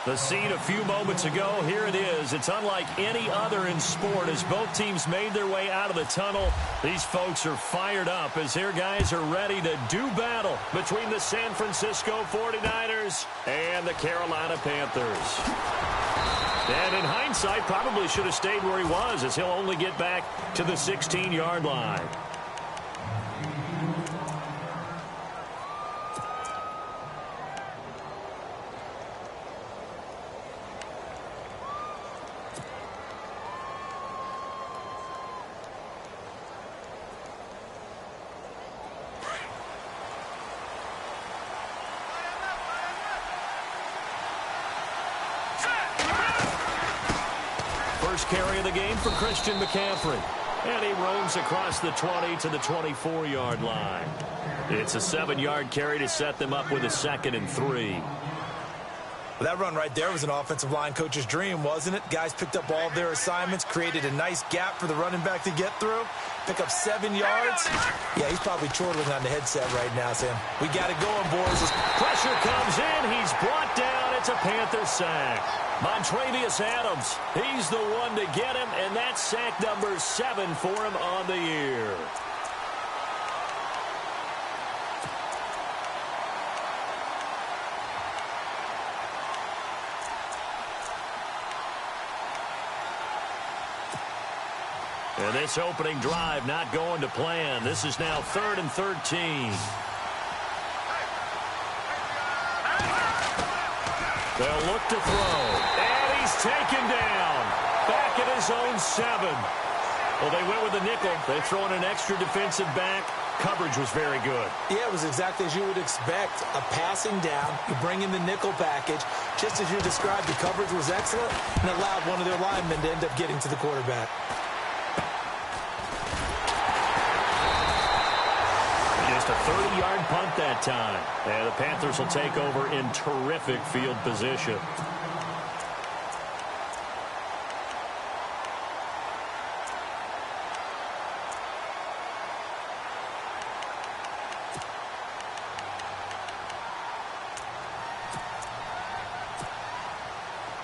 The scene a few moments ago, here it is. It's unlike any other in sport as both teams made their way out of the tunnel. These folks are fired up as their guys are ready to do battle between the San Francisco 49ers and the Carolina Panthers. And in hindsight, probably should have stayed where he was as he'll only get back to the 16-yard line. Carry of the game for Christian McCaffrey. And he roams across the 20 to the 24-yard line. It's a 7-yard carry to set them up with a 2nd and 3. Well, that run right there was an offensive line coach's dream, wasn't it? Guys picked up all of their assignments, created a nice gap for the running back to get through. Pick up 7 yards. Yeah, he's probably chortling on the headset right now, Sam. We got it going, boys. Pressure comes in. He's brought down. It's a Panther sack. Montravius Adams, he's the one to get him, and that's sack number 7 for him on the year. And this opening drive not going to plan. This is now 3rd and 13. They'll look to throw. And he's taken down. Back at his own 7. Well, they went with the nickel. They throw in an extra defensive back. Coverage was very good. Yeah, it was exactly as you would expect. A passing down. You bring in the nickel package. Just as you described, the coverage was excellent and allowed one of their linemen to end up getting to the quarterback. Just a 30-yard punt that time. And the Panthers will take over in terrific field position.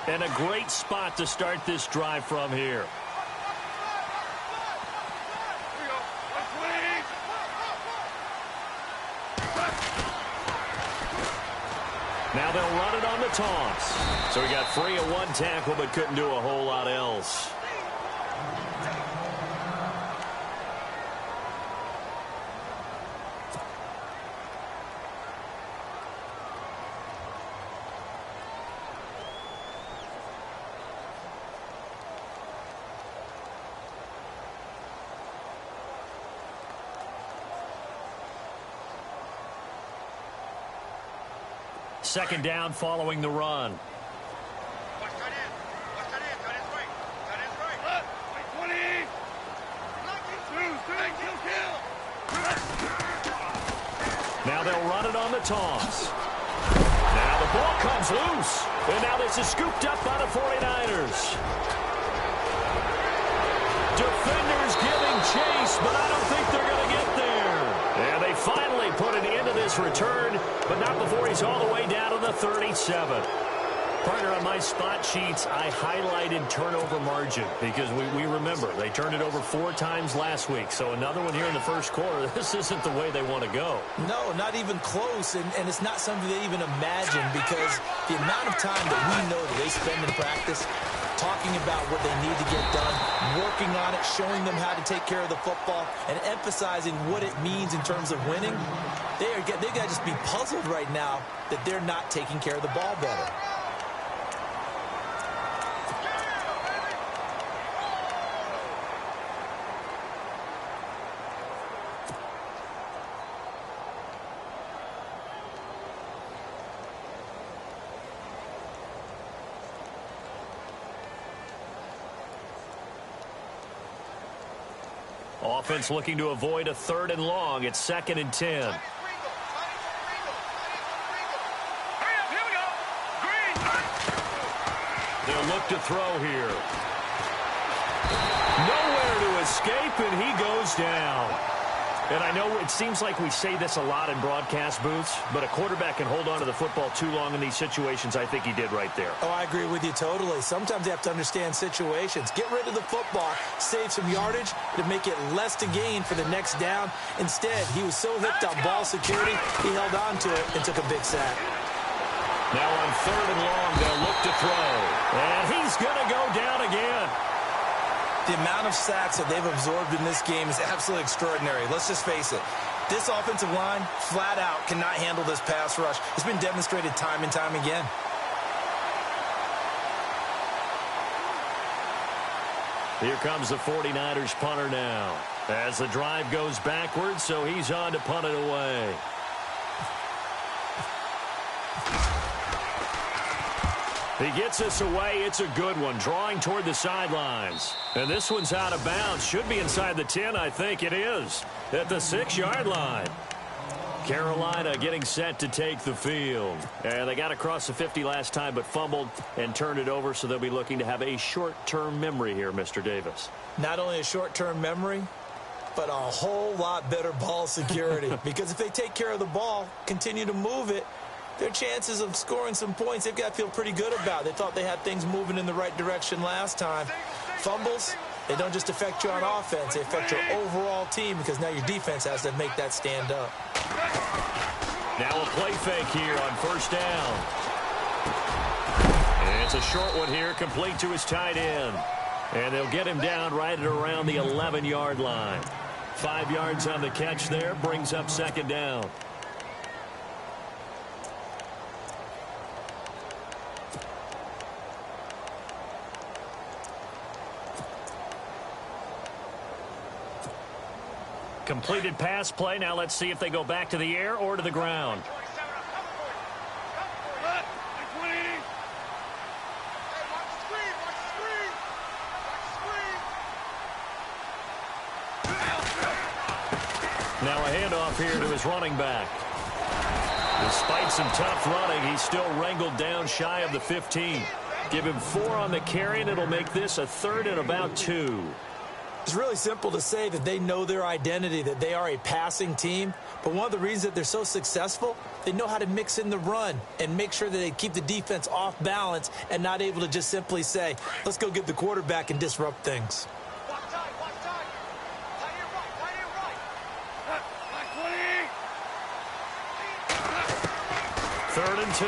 And a great spot to start this drive from here. Now they'll run it on the taunts. So he got free of 1 tackle but couldn't do a whole lot else. Second down following the run. Now they'll run it on the toss. Now the ball comes loose. And now this is scooped up by the 49ers. Defenders giving chase, but I don't think they're going to get there. And they finally put an end to this return, but not before he's all the way down to the 37. Partner, on my spot sheets, I highlighted turnover margin because we remember they turned it over 4 times last week. So another one here in the first quarter. This isn't the way they want to go. No, not even close, and it's not something they even imagine because the amount of time that we know that they spend in practice talking about what they need to get done, working on it, showing them how to take care of the football, and emphasizing what it means in terms of winning. They got to just be puzzled right now that they're not taking care of the ball better. Offense looking to avoid a 3rd and long. It's 2nd and 10. They'll look to throw here. Nowhere to escape, and he goes down. And I know it seems like we say this a lot in broadcast booths, but a quarterback can hold on to the football too long in these situations. I think he did right there. Oh, I agree with you totally. Sometimes you have to understand situations. Get rid of the football, save some yardage to make it less to gain for the next down. Instead, he was so hooked on ball security, he held on to it and took a big sack. Now on 3rd and long, they'll look to throw. And he's going to go down again. The amount of sacks that they've absorbed in this game is absolutely extraordinary. Let's just face it. This offensive line, flat out, cannot handle this pass rush. It's been demonstrated time and time again. Here comes the 49ers punter now. As the drive goes backwards, so he's on to punt it away. He gets us away. It's a good one, drawing toward the sidelines. And this one's out of bounds. Should be inside the 10, I think it is, at the 6-yard line. Carolina getting set to take the field. And they got across the 50 last time, but fumbled and turned it over, so they'll be looking to have a short-term memory here, Mr. Davis. Not only a short-term memory, but a whole lot better ball security. Because if they take care of the ball, continue to move it, their chances of scoring some points, they've got to feel pretty good about. They thought they had things moving in the right direction last time. Fumbles, they don't just affect you on offense. They affect your overall team because now your defense has to make that stand up. Now a play fake here on 1st down. And it's a short one here, complete to his tight end. And they'll get him down right at around the 11-yard line. 5 yards on the catch there, brings up 2nd down. Completed pass play. Now let's see if they go back to the air or to the ground. Now a handoff here to his running back. Despite some tough running, he's still wrangled down shy of the 15. Give him 4 on the carry, and it'll make this a 3rd and about 2. It's really simple to say that they know their identity, that they are a passing team. But one of the reasons that they're so successful, they know how to mix in the run and make sure that they keep the defense off balance and not able to just simply say, let's go get the quarterback and disrupt things. 3rd and 2,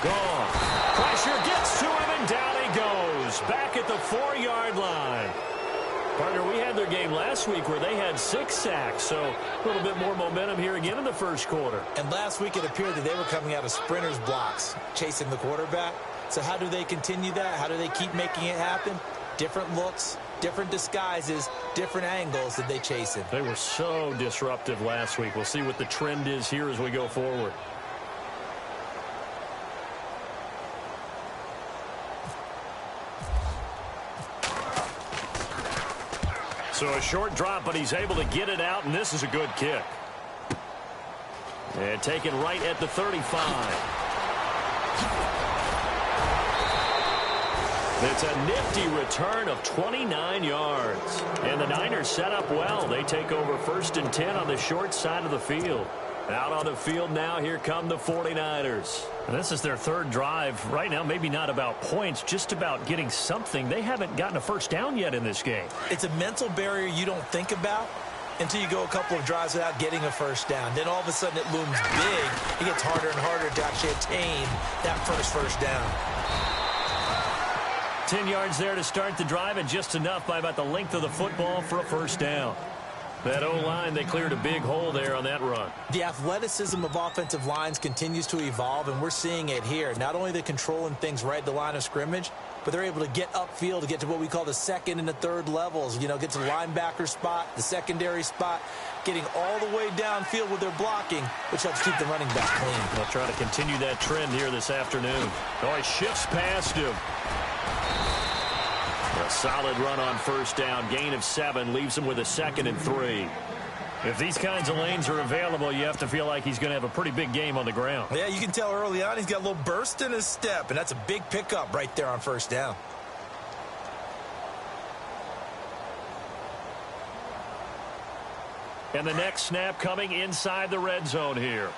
gone. Pressure gets to him, and down he goes. Back at the 4-yard line. Partner, we had their game last week where they had 6 sacks, so a little bit more momentum here again in the 1st quarter. And last week it appeared that they were coming out of sprinters blocks, chasing the quarterback. So how do they continue that? How do they keep making it happen? Different looks, different disguises, different angles that they chase him. They were so disruptive last week. We'll see what the trend is here as we go forward. So a short drop, but he's able to get it out, and this is a good kick. And taken right at the 35. It's a nifty return of 29 yards. And the Niners set up well. They take over 1st and 10 on the short side of the field. Out on the field now, here come the 49ers. And this is their 3rd drive. Right now, maybe not about points, just about getting something. They haven't gotten a 1st down yet in this game. It's a mental barrier you don't think about until you go a couple of drives without getting a 1st down. Then all of a sudden it looms big. It gets harder and harder to actually attain that first down. 10 yards there to start the drive, and just enough by about the length of the football for a 1st down. That O-line, they cleared a big hole there on that run. The athleticism of offensive lines continues to evolve, and we're seeing it here. Not only are they controlling things right at the line of scrimmage, but they're able to get upfield to get to what we call the 2nd and the 3rd levels. You know, get to the linebacker spot, the secondary spot, getting all the way downfield with their blocking, which helps keep the running back clean. They'll try to continue that trend here this afternoon. Oh, he shifts past him. A solid run on 1st down. Gain of 7 leaves him with a 2nd and 3. If these kinds of lanes are available, you have to feel like he's going to have a pretty big game on the ground. Yeah, you can tell early on he's got a little burst in his step, and that's a big pickup right there on 1st down. And the next snap coming inside the red zone here.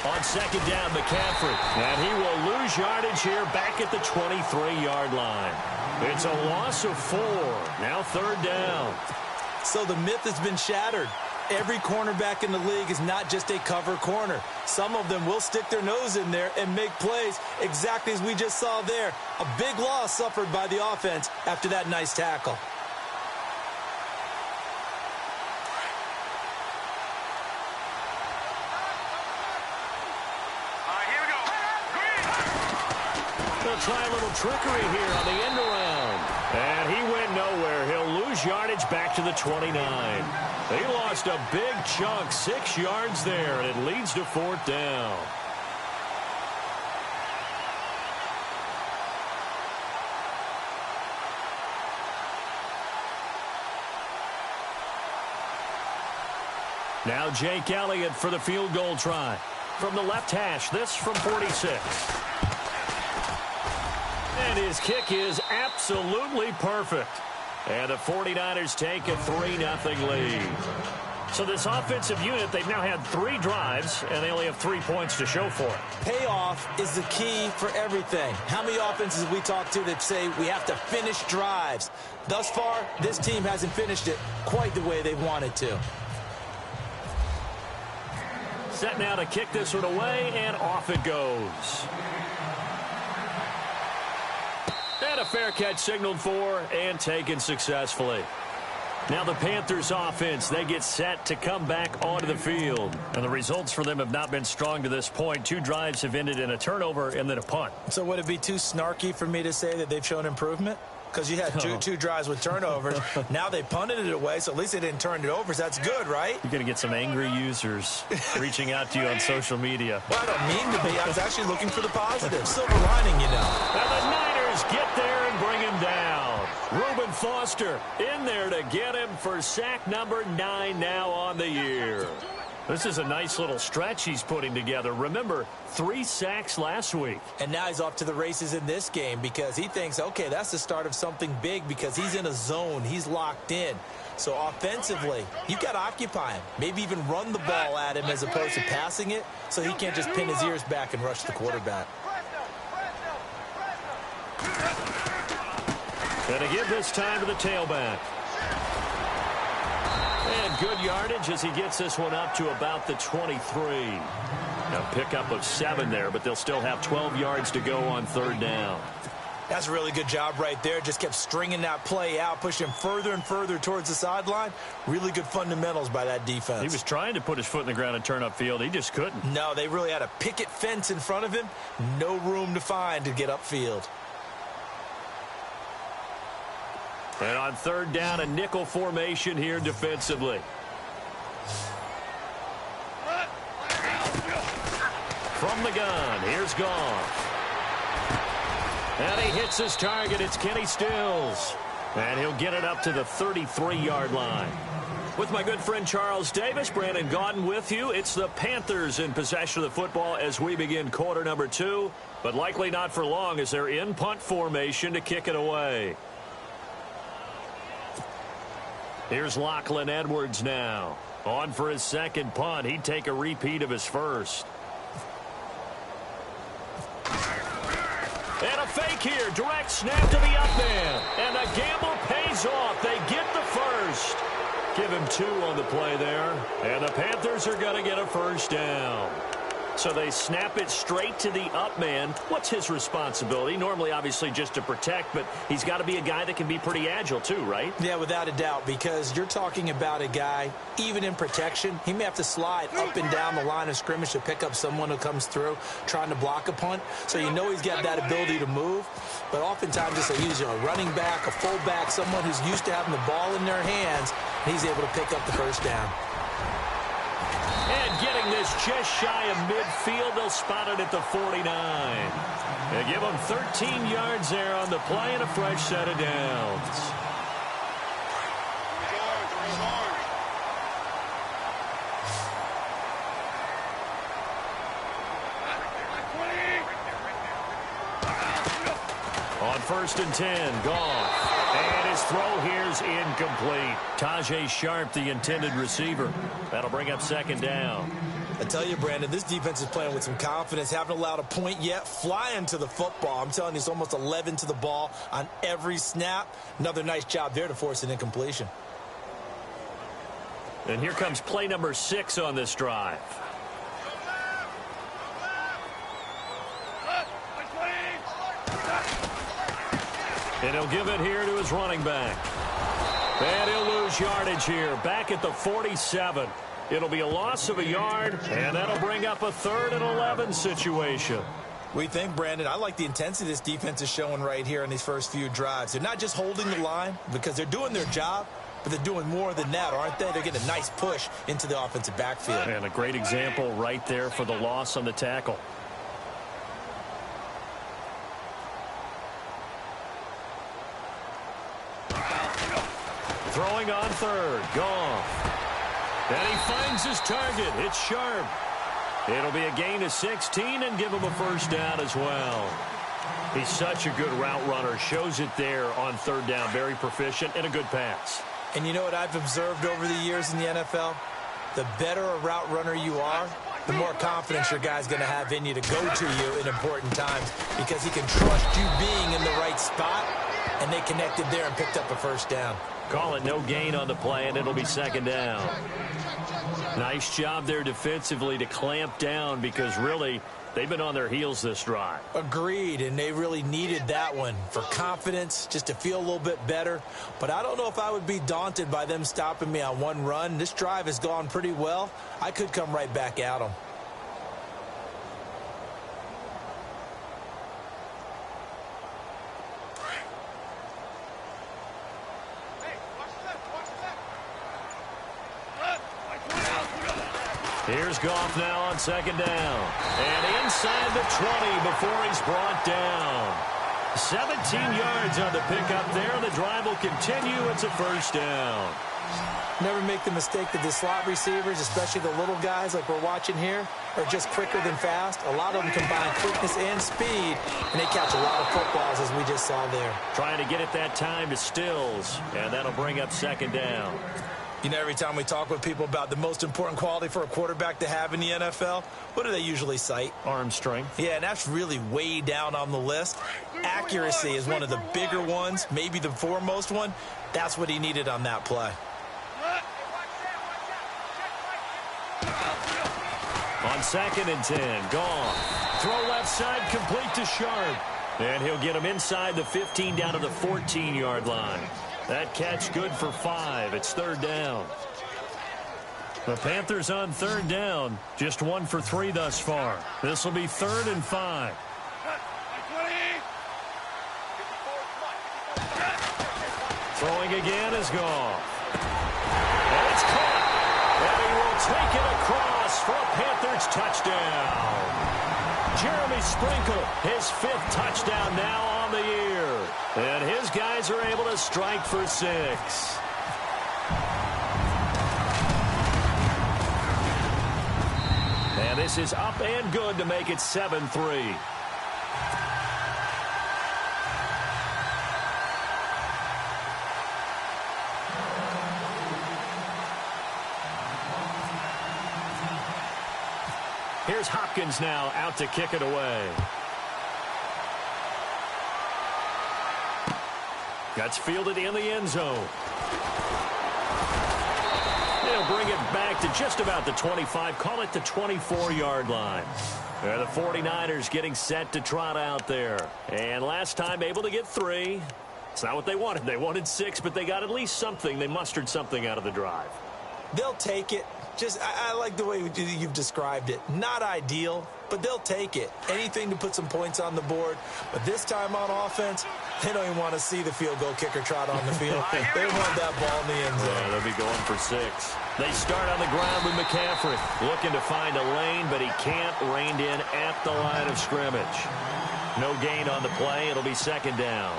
On second down, McCaffrey. And he will lose yardage here back at the 23-yard line. It's a loss of 4. Now third down. So the myth has been shattered. Every cornerback in the league is not just a cover corner. Some of them will stick their nose in there and make plays exactly as we just saw there. A big loss suffered by the offense after that nice tackle. They'll try a little trickery here on the end around. And he went nowhere. He'll lose yardage back to the 29. They lost a big chunk, 6 yards there, and it leads to fourth down. Now Jake Elliott for the field goal try. From the left hash, this from 46. And his kick is absolutely perfect. And the 49ers take a 3-0 lead. So this offensive unit, they've now had 3 drives, and they only have 3 points to show for it. Payoff is the key for everything. How many offenses have we talked to that say we have to finish drives? Thus far, this team hasn't finished it quite the way they wanted to. Set now to kick this one away, and off it goes. And a fair catch signaled for and taken successfully. Now the Panthers offense, they get set to come back onto the field. And the results for them have not been strong to this point. 2 drives have ended in a turnover and then a punt. So would it be too snarky for me to say that they've shown improvement? Because you had two drives with turnovers. Now they punted it away, so at least they didn't turn it over. So that's good, right? You're going to get some angry users reaching out to you on social media. Well, I don't mean to be. I was actually looking for the positive. Silver lining, you know. And the Niners get there and bring him down. Reuben Foster in there to get him for sack number 9 now on the year. This is a nice little stretch he's putting together. Remember, 3 sacks last week. And now he's off to the races in this game because he thinks, okay, that's the start of something big because he's in a zone. He's locked in. So offensively, you've got to occupy him. Maybe even run the ball at him as opposed to passing it so he can't just pin his ears back and rush the quarterback. And to give this time to the tailback. And good yardage as he gets this one up to about the 23. Now pickup of 7 there, but they'll still have 12 yards to go on third down. That's a really good job right there. Just kept stringing that play out, pushing him further and further towards the sideline. Really good fundamentals by that defense. He was trying to put his foot in the ground and turn upfield. He just couldn't. No, they really had a picket fence in front of him. No room to find to get upfield. And on third down, a nickel formation here defensively. From the gun, here's Goff. And he hits his target. It's Kenny Stills. And he'll get it up to the 33-yard line. With my good friend Charles Davis, Brandon Gaudin with you. It's the Panthers in possession of the football as we begin quarter number 2. But likely not for long as they're in punt formation to kick it away. Here's Lachlan Edwards now. On for his second punt. He'd take a repeat of his first. And a fake here. Direct snap to the up man. And the gamble pays off. They get the first. Give him 2 on the play there. And the Panthers are going to get a first down. So they snap it straight to the up man. What's his responsibility? Normally, obviously, just to protect, but he's got to be a guy that can be pretty agile too, right? Yeah, without a doubt, because you're talking about a guy, even in protection, he may have to slide up and down the line of scrimmage to pick up someone who comes through trying to block a punt. So you know he's got that ability to move, but oftentimes it's a running back, a fullback, someone who's used to having the ball in their hands, and he's able to pick up the first down. And getting this just shy of midfield, they'll spot it at the 49. They give them 13 yards there on the play and a fresh set of downs. On 1st and 10, Goff. And his throw here's incomplete. Tajay Sharp, the intended receiver. That'll bring up 2nd down. I tell you, Brandon, this defense is playing with some confidence. Haven't allowed a point yet. Flying to the football. I'm telling you, it's almost 11 to the ball on every snap. Another nice job there to force an incompletion. And here comes play number 6 on this drive. And he'll give it here to his running back. And he'll lose yardage here. Back at the 47. It'll be a loss of a yard, and that'll bring up a 3rd and 11 situation. We think, Brandon, I like the intensity this defense is showing right here in these first few drives. They're not just holding the line because they're doing their job, but they're doing more than that, aren't they? They're getting a nice push into the offensive backfield. And a great example right there for the loss on the tackle. Throwing on 3rd, Goff. And he finds his target. It's Sharp. It'll be a gain of 16 and give him a 1st down as well. He's such a good route runner. Shows it there on 3rd down. Very proficient and a good pass. And you know what I've observed over the years in the NFL? The better a route runner you are, the more confidence your guy's going to have in you to go to you in important times because he can trust you being in the right spot, and they connected there and picked up a 1st down. Call it no gain on the play, and it'll be 2nd down. Nice job there defensively to clamp down because really they've been on their heels this drive. Agreed, and they really needed that one for confidence, just to feel a little bit better. But I don't know if I would be daunted by them stopping me on one run. This drive has gone pretty well. I could come right back at them. Here's Goff now on 2nd down. And inside the 20 before he's brought down. 17 yards on the pickup there. The drive will continue. It's a 1st down. Never make the mistake that the slot receivers, especially the little guys like we're watching here, are just quicker than fast. A lot of them combine quickness and speed, and they catch a lot of footballs, as we just saw there. Trying to get it that time to Stills, and that'll bring up 2nd down. You know, every time we talk with people about the most important quality for a quarterback to have in the NFL, what do they usually cite? Arm strength. Yeah, and that's really way down on the list. Accuracy is one of the bigger ones, maybe the foremost one. That's what he needed on that play. On 2nd and 10, Goff. Throw left side, complete to Sharp. And he'll get him inside the 15 down to the 14-yard line. That catch good for 5. It's 3rd down. The Panthers on 3rd down. Just 1 for 3 thus far. This will be 3rd and 5. Throwing again is Goff. And it's caught. And he will take it across for a Panthers touchdown. Jeremy Sprinkle, his 5th touchdown now on the year. And his guys are able to strike for 6. And this is up and good to make it 7-3. Here's Hopkins now out to kick it away. That's fielded in the end zone. They'll bring it back to just about the 25. Call it the 24-yard line. The 49ers getting set to trot out there. And last time able to get 3. It's not what they wanted. They wanted 6, but they got at least something. They mustered something out of the drive. They'll take it. I like the way you've described it. Not ideal, but they'll take it. Anything to put some points on the board. But this time on offense, they don't even want to see the field goal kicker trot on the field. They want that ball in the end zone. Yeah, they'll be going for 6. They start on the ground with McCaffrey. Looking to find a lane, but he can't. Reined in at the line of scrimmage. No gain on the play. It'll be 2nd down.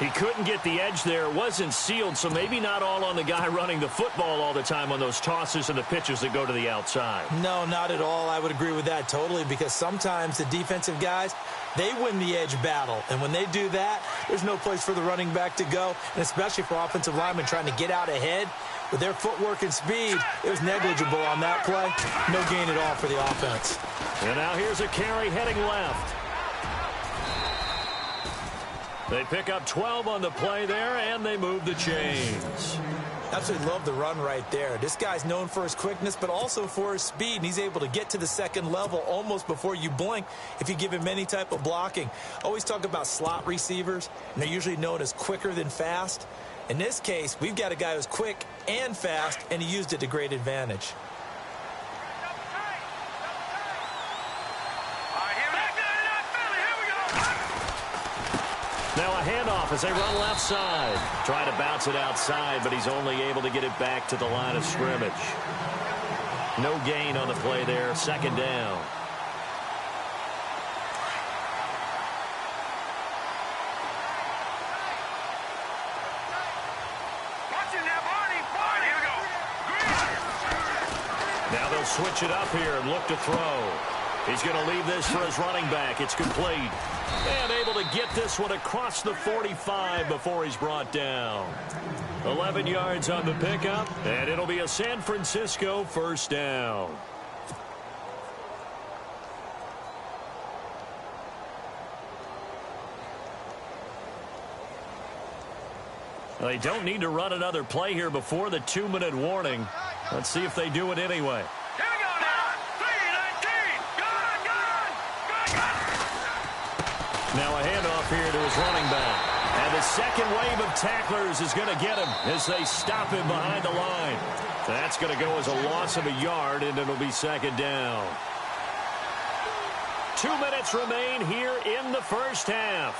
He couldn't get the edge there. It wasn't sealed, so maybe not all on the guy running the football all the time on those tosses and the pitches that go to the outside. No, not at all. I would agree with that totally, because sometimes the defensive guys, they win the edge battle. And when they do that, there's no place for the running back to go, and especially for offensive linemen trying to get out ahead. With their footwork and speed, it was negligible on that play. No gain at all for the offense. And now here's a carry heading left. They pick up 12 on the play there, and they move the chains. Absolutely love the run right there. This guy's known for his quickness, but also for his speed, and he's able to get to the second level almost before you blink if you give him any type of blocking. Always talk about slot receivers, and they're usually known as quicker than fast. In this case, we've got a guy who's quick and fast, and he used it to great advantage. Now a handoff as they run left side. Try to bounce it outside, but he's only able to get it back to the line of scrimmage. No gain on the play there. Second down. Now they'll switch it up here and look to throw. He's going to leave this for his running back. It's complete. And able to get this one across the 45 before he's brought down. 11 yards on the pickup, and it'll be a San Francisco first down. They don't need to run another play here before the 2-minute warning. Let's see if they do it anyway. Now a handoff here to his running back. And the second wave of tacklers is going to get him as they stop him behind the line. That's going to go as a loss of a yard, and it'll be second down. 2 minutes remain here in the first half.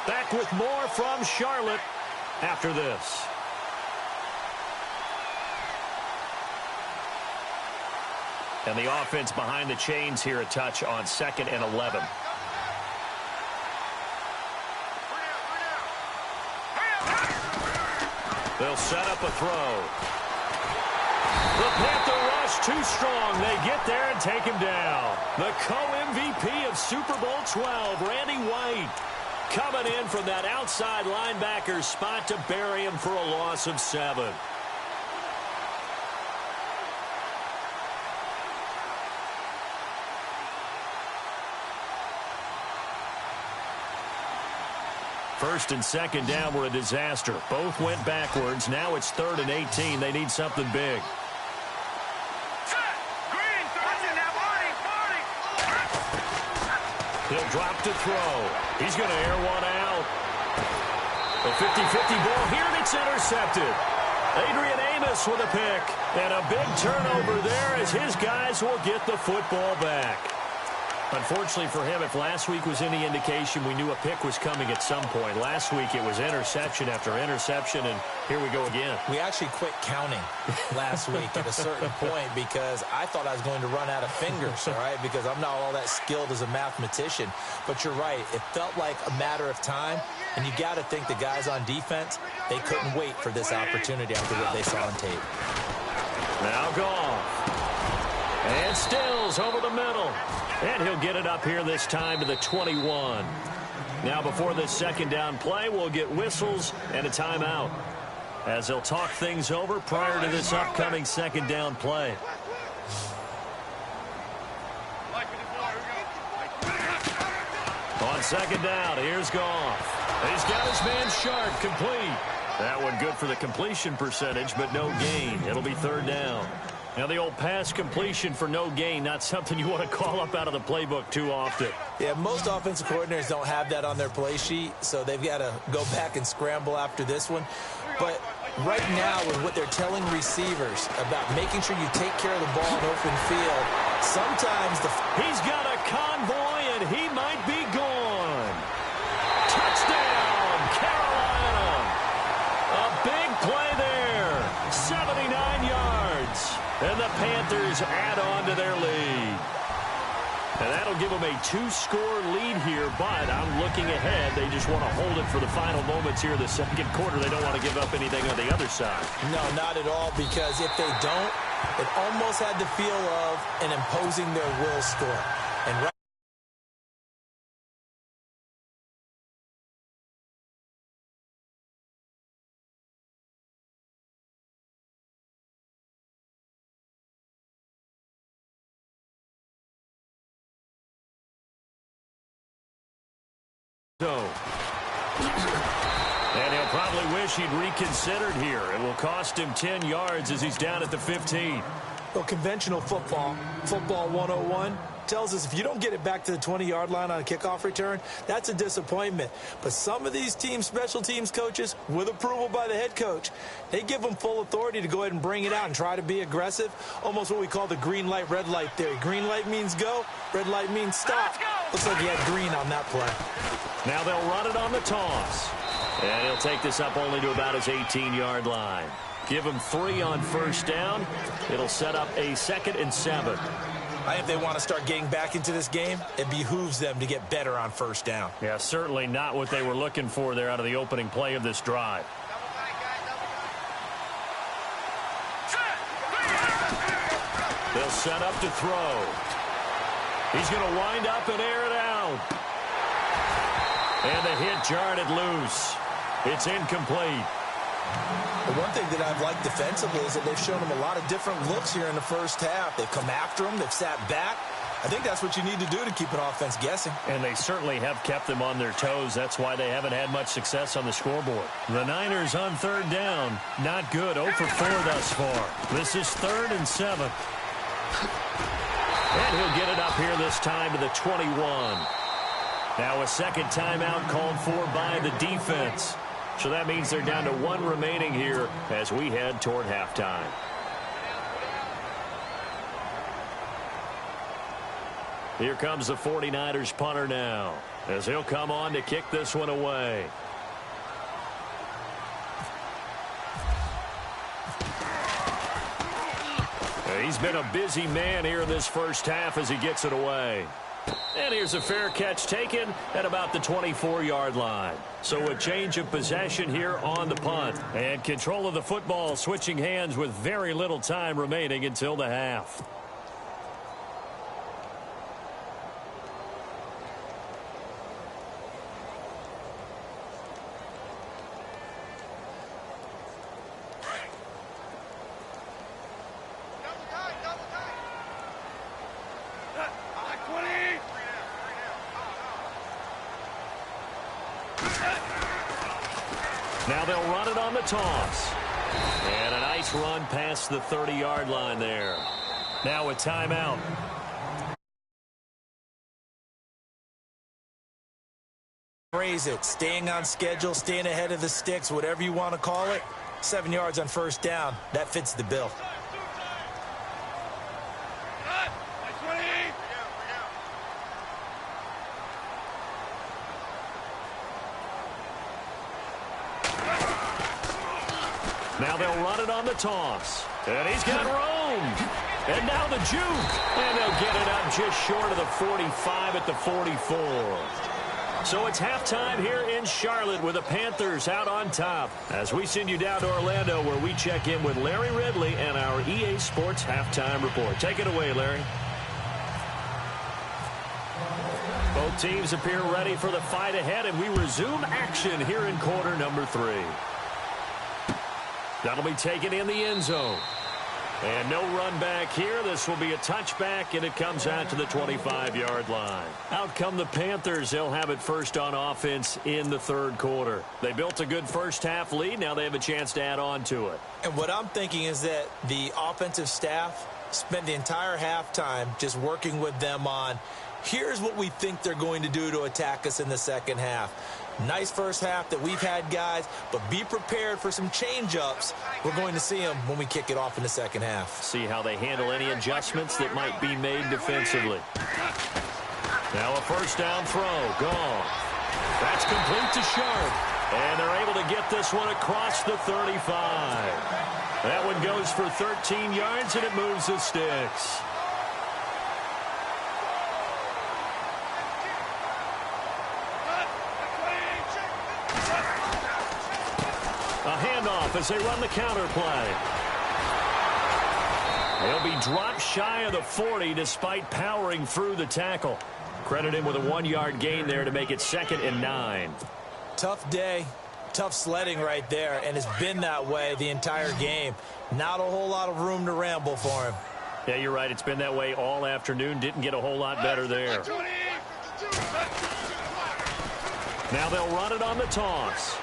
Back with more from Charlotte after this. And the offense behind the chains here a touch on 2nd and 11. They'll set up a throw. The Panther rush too strong. They get there and take him down. The co-MVP of Super Bowl 12, Randy White, coming in from that outside linebacker spot to bury him for a loss of 7. First and second down were a disaster. Both went backwards. Now it's 3rd and 18. They need something big. He'll drop to throw. He's going to air one out. A 50-50 ball here, and it's intercepted. Adrian Amos with a pick. And a big turnover there as his guys will get the football back. Unfortunately for him, if last week was any indication, we knew a pick was coming at some point. Last week it was interception after interception, and here we go again. We actually quit counting last week at a certain point because I thought I was going to run out of fingers, all right, because I'm not all that skilled as a mathematician. But you're right. It felt like a matter of time, and you got to think the guys on defense, they couldn't wait for this opportunity after what they saw on tape. Now Goff. And Stills over the middle. And he'll get it up here this time to the 21. Now before this second down play, we'll get whistles and a timeout as they'll talk things over prior to this upcoming second down play. On second down, here's Goff. He's got his man Sharp complete. That one good for the completion percentage, but no gain. It'll be 3rd down. Now, the old pass completion for no gain, not something you want to call up out of the playbook too often. Yeah, most offensive coordinators don't have that on their play sheet, so they've got to go back and scramble after this one. But right now, with what they're telling receivers about making sure you take care of the ball in open field, sometimes he's got a convoy, and he might be gone. Touchdown, Carolina. A big play there, 79 yards. And the Panthers add on to their lead. And that'll give them a 2-score lead here, but I'm looking ahead. They just want to hold it for the final moments here in the second quarter. They don't want to give up anything on the other side. No, not at all, because if they don't, it almost had the feel of an imposing their will score. And right and he'll probably wish he'd reconsidered here. It will cost him 10 yards as he's down at the 15. Well, conventional football 101, tells us if you don't get it back to the 20-yard line on a kickoff return, that's a disappointment. But some of these teams, special teams coaches, with approval by the head coach, they give them full authority to go ahead and bring it out and try to be aggressive, almost what we call the green light, red light theory. Green light means go, red light means stop. Looks like he had green on that play. Now they'll run it on the toss. And he'll take this up only to about his 18-yard line. Give him 3 on first down. It'll set up a 2nd and 7. I think if they want to start getting back into this game, it behooves them to get better on first down. Yeah, certainly not what they were looking for there out of the opening play of this drive. They'll set up to throw. He's going to wind up and air it out. And the hit jarred it loose. It's incomplete. The one thing that I've liked defensively is that they've shown them a lot of different looks here in the first half. They've come after them. They've sat back. I think that's what you need to do to keep an offense guessing. And they certainly have kept them on their toes. That's why they haven't had much success on the scoreboard. The Niners on 3rd down. Not good. 0 for 4 thus far. This is 3rd and 7. And he'll get it up here this time to the 21. Now a second timeout called for by the defense. So that means they're down to 1 remaining here as we head toward halftime. Here comes the 49ers punter now as he'll come on to kick this one away. He's been a busy man here in this first half as he gets it away. And here's a fair catch taken at about the 24-yard line. So a change of possession here on the punt. And control of the football switching hands with very little time remaining until the half. Now they'll run it on the toss. And a nice run past the 30-yard line there. Now a timeout. Phrase it. Staying on schedule, staying ahead of the sticks, whatever you want to call it. 7 yards on first down. That fits the bill. Now they'll run it on the toss. And he's got room. And now the juke. And they'll get it up just short of the 45 at the 44. So it's halftime here in Charlotte with the Panthers out on top. As we send you down to Orlando where we check in with Larry Ridley and our EA Sports Halftime Report. Take it away, Larry. Both teams appear ready for the fight ahead, and we resume action here in quarter number 3. That'll be taken in the end zone. And no run back here. This will be a touchback, and it comes out to the 25-yard line. Out come the Panthers. They'll have it first on offense in the third quarter. They built a good first-half lead. Now they have a chance to add on to it. And what I'm thinking is that the offensive staff spent the entire halftime just working with them on, here's what we think they're going to do to attack us in the second half. Nice first half that we've had, guys, but be prepared for some change-ups. We're going to see them when we kick it off in the second half. See how they handle any adjustments that might be made defensively. Now a first down throw. Gone. That's complete to Sharp. And they're able to get this one across the 35. That one goes for 13 yards, and it moves the sticks. off as they run the counter play. He'll be dropped shy of the 40 despite powering through the tackle. Credit him with a 1-yard gain there to make it 2nd and 9. Tough day, tough sledding right there, and it's been that way the entire game. Not a whole lot of room to ramble for him. Yeah, you're right. It's been that way all afternoon. Didn't get a whole lot better there. Now they'll run it on the toss.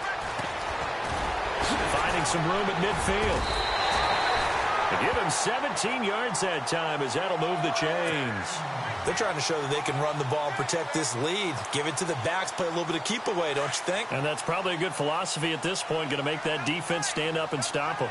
Finding some room at midfield. They give him 17 yards that time as that'll move the chains. They're trying to show that they can run the ball and protect this lead. Give it to the backs, play a little bit of keep away, don't you think? And that's probably a good philosophy at this point, going to make that defense stand up and stop them.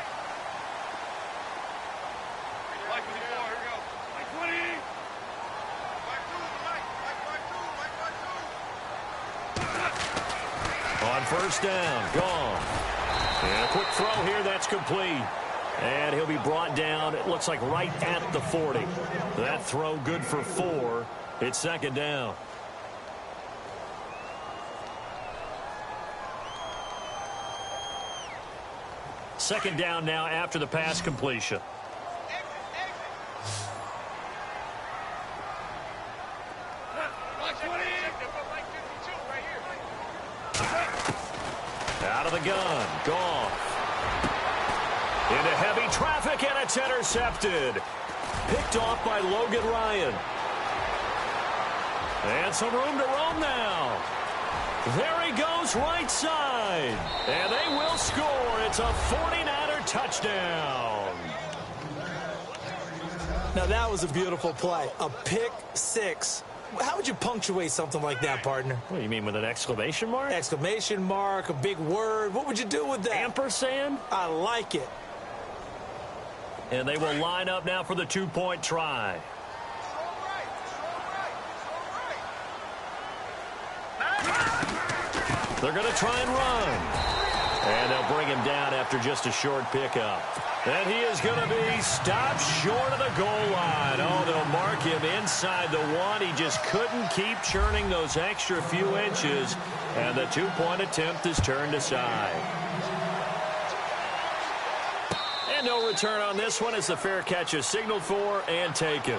On first down, gone. And a quick throw here, that's complete. And he'll be brought down, it looks like right at the 40. That throw good for 4. It's 2nd down. Second down now after the pass completion. Out of the gun, gone. Into heavy traffic, and it's intercepted. Picked off by Logan Ryan. And some room to roam now. There he goes, right side. And they will score. It's a 49er touchdown. Now that was a beautiful play. A pick six. How would you punctuate something like that, partner? What do you mean, with an exclamation mark? Exclamation mark, a big word. What would you do with that? Ampersand? I like it. And they will line up now for the 2-point try. They're going to try and run. And they'll bring him down after just a short pickup. And he is going to be stopped short of the goal line. Oh, they'll mark him inside the 1. He just couldn't keep churning those extra few inches. And the 2-point attempt is turned aside. And no return on this one as the fair catch is signaled for and taken.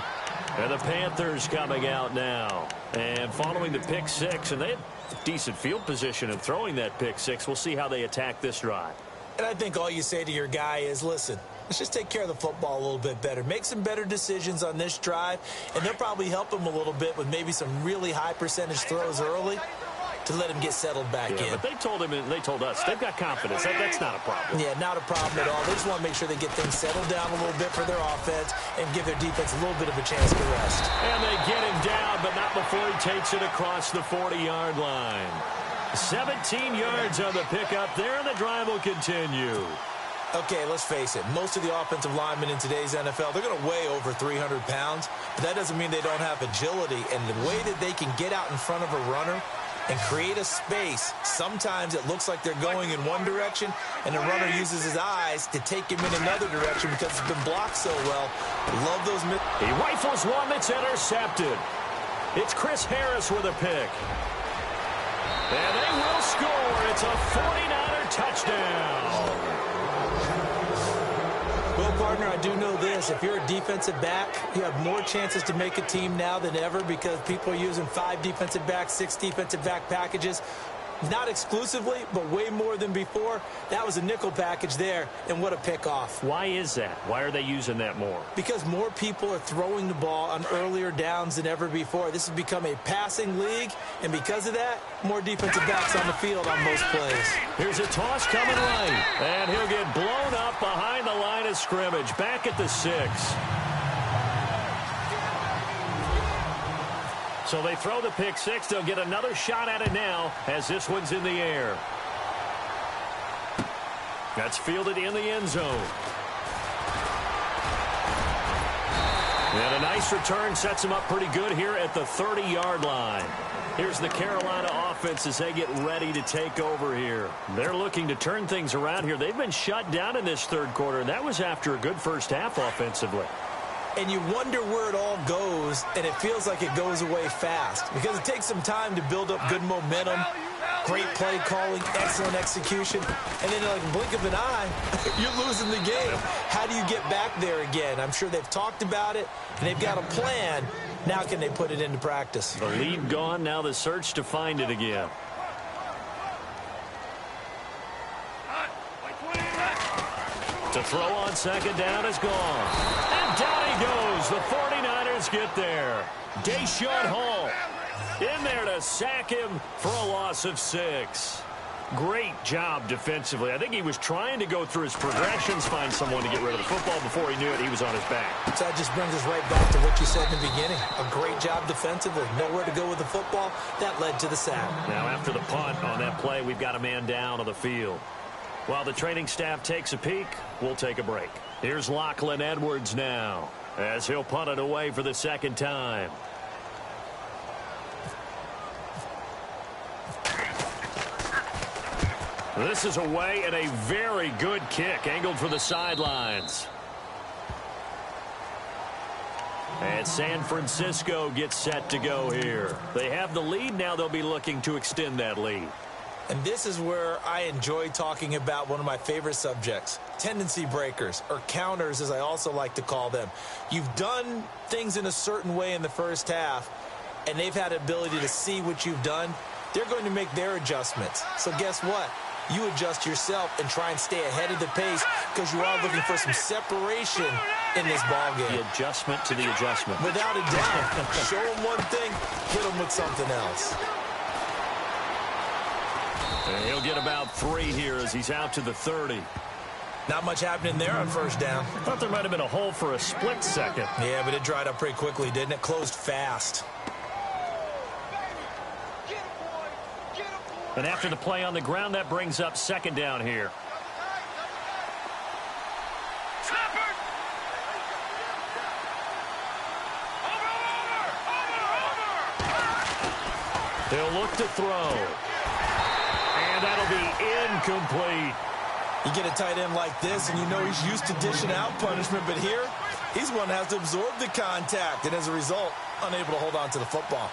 And the Panthers coming out now. And following the pick 6, and they had decent field position in throwing that pick 6. We'll see how they attack this drive. And I think all you say to your guy is, listen, let's just take care of the football a little bit better. Make some better decisions on this drive, and they'll probably help him a little bit with maybe some really high percentage throws early to let him get settled back in. But they told him, and they told us, they've got confidence. That's not a problem. Yeah, not a problem at all. They just want to make sure they get things settled down a little bit for their offense and give their defense a little bit of a chance to rest. And they get him down, but not before he takes it across the 40-yard line. 17 yards on the pickup there, and the drive will continue. Okay, let's face it. Most of the offensive linemen in today's NFL, they're going to weigh over 300 pounds, but that doesn't mean they don't have agility. And the way that they can get out in front of a runner and create a space, sometimes it looks like they're going in one direction, and the runner uses his eyes to take him in another direction because it's been blocked so well. Love those. He rifles one that's intercepted. It's Chris Harris with a pick. And they will score. It's a 49er touchdown. Well, partner, I do know this. If you're a defensive back, you have more chances to make a team now than ever because people are using 5 defensive backs, 6 defensive back packages. Not exclusively, but way more than before. That was a nickel package there, and what a pickoff. Why is that? Why are they using that more? Because more people are throwing the ball on earlier downs than ever before. This has become a passing league, and because of that, more defensive backs on the field on most plays. Here's a toss coming right, and he'll get blown up behind the line of scrimmage, back at the 6. So they throw the pick 6. They'll get another shot at it now as this one's in the air. That's fielded in the end zone. And a nice return sets them up pretty good here at the 30-yard line. Here's the Carolina offense as they get ready to take over here. They're looking to turn things around here. They've been shut down in this third quarter, and that was after a good first half offensively. and you wonder where it all goes, and it feels like it goes away fast because it takes some time to build up good momentum, great play calling, excellent execution, and then like a blink of an eye, you're losing the game. How do you get back there again? I'm sure they've talked about it, and they've got a plan. Now can they put it into practice? The lead gone, now the search to find it again. To throw on second down is gone. And down he goes. The 49ers get there. Deshaun Hall in there to sack him for a loss of 6. Great job defensively. I think he was trying to go through his progressions, find someone to get rid of the football. Before he knew it, he was on his back. So that just brings us right back to what you said in the beginning. A great job defensively. Nowhere to go with the football. That led to the sack. Now after the punt on that play, we've got a man down on the field. While the training staff takes a peek, we'll take a break. Here's Lachlan Edwards now as he'll punt it away for the second time. This is away and a very good kick angled for the sidelines. And San Francisco gets set to go here. They have the lead now. They'll be looking to extend that lead. And this is where I enjoy talking about one of my favorite subjects, tendency breakers, or counters as I also like to call them. You've done things in a certain way in the first half, and they've had the ability to see what you've done. They're going to make their adjustments. So guess what? You adjust yourself and try and stay ahead of the pace because you are looking for some separation in this ballgame. The adjustment to the adjustment. Without a doubt. Show them one thing, hit them with something else. And he'll get about 3 here as he's out to the 30. Not much happening there on first down. I thought there might have been a hole for a split second. Yeah, but it dried up pretty quickly, didn't it? Closed fast. And after the play on the ground, that brings up second down here. They'll look to throw. And that'll be incomplete. You get a tight end like this, and you know he's used to dishing out punishment, but here, he's one that has to absorb the contact, and as a result, unable to hold on to the football.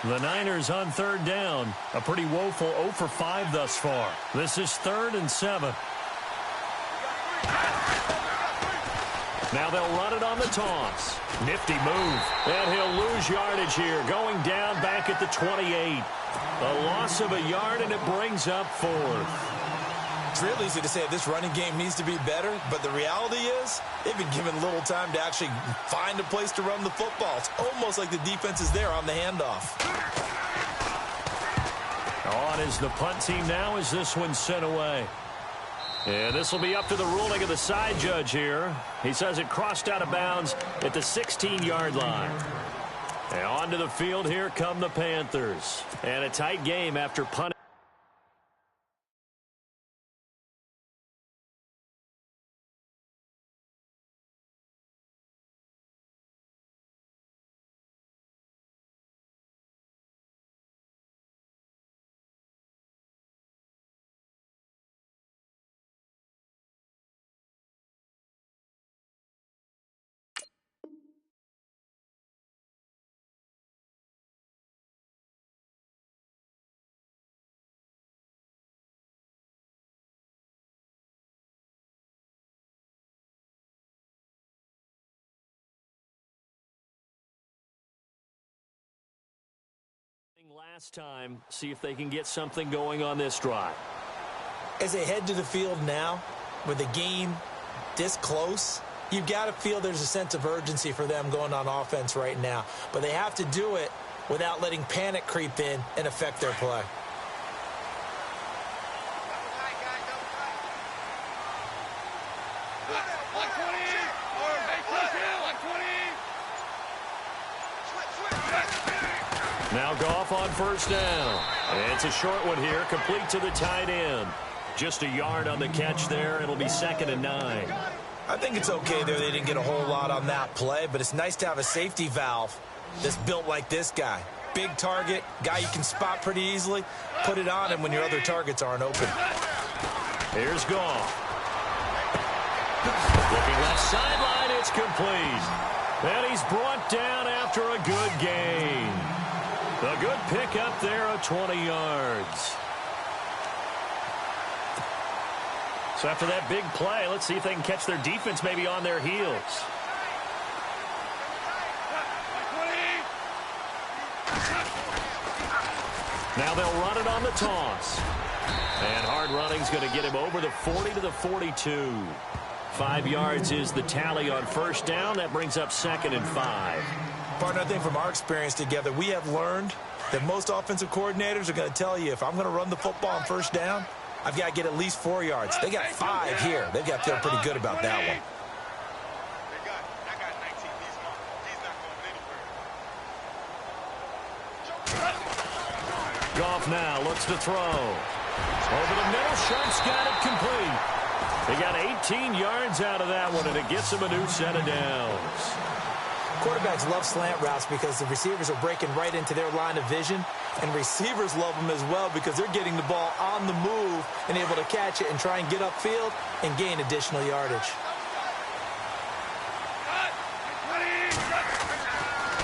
The Niners on third down. A pretty woeful 0 for 5 thus far. This is 3rd and 7. Now they'll run it on the toss. Nifty move. And he'll lose yardage here. Going down back at the 28. A loss of a yard, and it brings up 4th. It's real easy to say this running game needs to be better, but the reality is they've been given little time to actually find a place to run the football. It's almost like the defense is there on the handoff. On is the punt team now as this one's sent away. And this will be up to the ruling of the side judge here. He says it crossed out of bounds at the 16-yard line. And onto the field here come the Panthers. And a tight game after punting. Last time, see if they can get something going on this drive. As they head to the field now, with the game this close, you've got to feel there's a sense of urgency for them going on offense right now. But they have to do it without letting panic creep in and affect their play. Now Goff on first down. And it's a short one here, complete to the tight end. Just a yard on the catch there. It'll be 2nd and 9. I think it's okay there. They didn't get a whole lot on that play, but it's nice to have a safety valve that's built like this guy. Big target, guy you can spot pretty easily. Put it on him when your other targets aren't open. Here's Goff. Looking left sideline, it's complete. And he's brought down after a good gain. A good pickup there of 20 yards. So after that big play, let's see if they can catch their defense maybe on their heels. Now they'll run it on the toss. And hard running's going to get him over the 40 to the 42. 5 yards is the tally on first down. That brings up 2nd and 5. Partner, I think from our experience together, we have learned that most offensive coordinators are going to tell you, if I'm going to run the football on first down, I've got to get at least 4 yards. They got 5 here. They've got to feel pretty good about that one. Goff now looks to throw. Over the middle, Sharp's got it complete. They got 18 yards out of that one, and it gets them a new set of downs. Quarterbacks love slant routes because the receivers are breaking right into their line of vision, and receivers love them as well because they're getting the ball on the move and able to catch it and try and get upfield and gain additional yardage.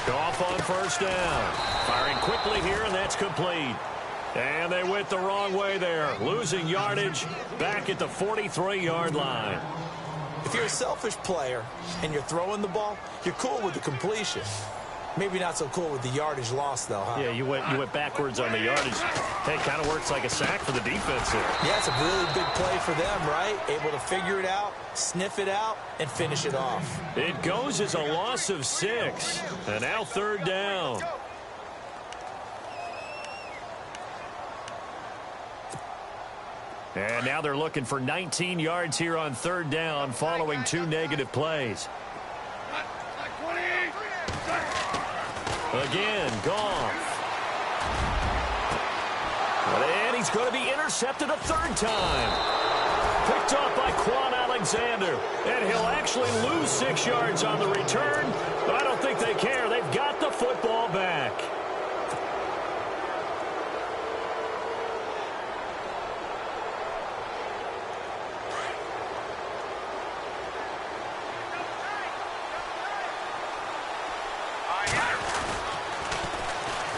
Goff on first down. Firing quickly here, and that's complete. And they went the wrong way there, losing yardage back at the 43-yard line. If you're a selfish player and you're throwing the ball, you're cool with the completion. Maybe not so cool with the yardage loss, though, huh? Yeah, you went backwards on the yardage. Hey, it kind of works like a sack for the defense here. Yeah, it's a really big play for them, right? Able to figure it out, sniff it out, and finish it off. It goes as a loss of 6. And now 3rd down. And now they're looking for 19 yards here on 3rd down following 2 negative plays. Again, Goff. And he's going to be intercepted a 3rd time. Picked off by Quan Alexander. And he'll actually lose 6 yards on the return. But I don't think they care. They've got the football back.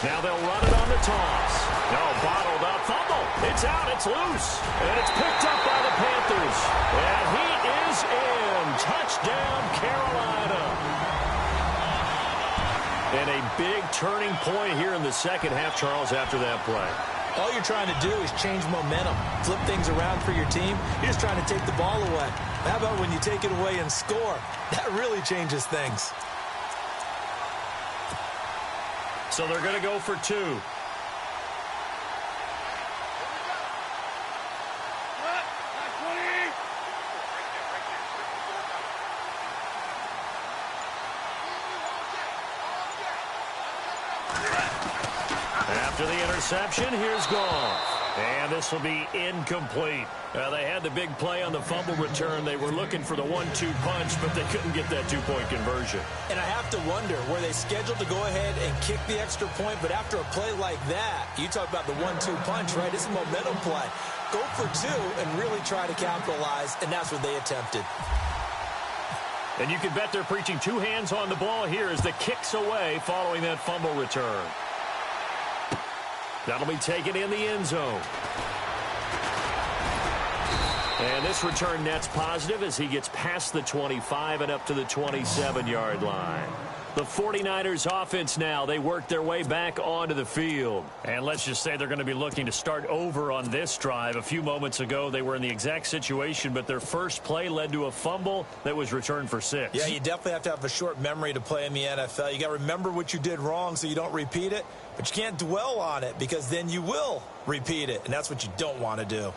Now they'll run it on the toss. No, bottled up. Fumble. It's out. It's loose. And it's picked up by the Panthers. And he is in. Touchdown, Carolina. And a big turning point here in the second half, Charles, after that play. All you're trying to do is change momentum, flip things around for your team. You're just trying to take the ball away. How about when you take it away and score? That really changes things. So they're going to go for 2. After the interception, here's Goff. And this will be incomplete. They had the big play on the fumble return. They were looking for the 1-2 punch, but they couldn't get that 2-point conversion. And I have to wonder, were they scheduled to go ahead and kick the extra point? But after a play like that, you talk about the 1-2 punch, right? It's a momentum play. Go for 2 and really try to capitalize, and that's what they attempted. And you can bet they're preaching 2 hands on the ball here as the kick's away following that fumble return. That'll be taken in the end zone. And this return net's positive as he gets past the 25 and up to the 27-yard line. The 49ers offense now, they work their way back onto the field. And let's just say they're going to be looking to start over on this drive. A few moments ago, they were in the exact situation, but their first play led to a fumble that was returned for 6. Yeah, you definitely have to have a short memory to play in the NFL. You got to remember what you did wrong so you don't repeat it, but you can't dwell on it because then you will repeat it, and that's what you don't want to do.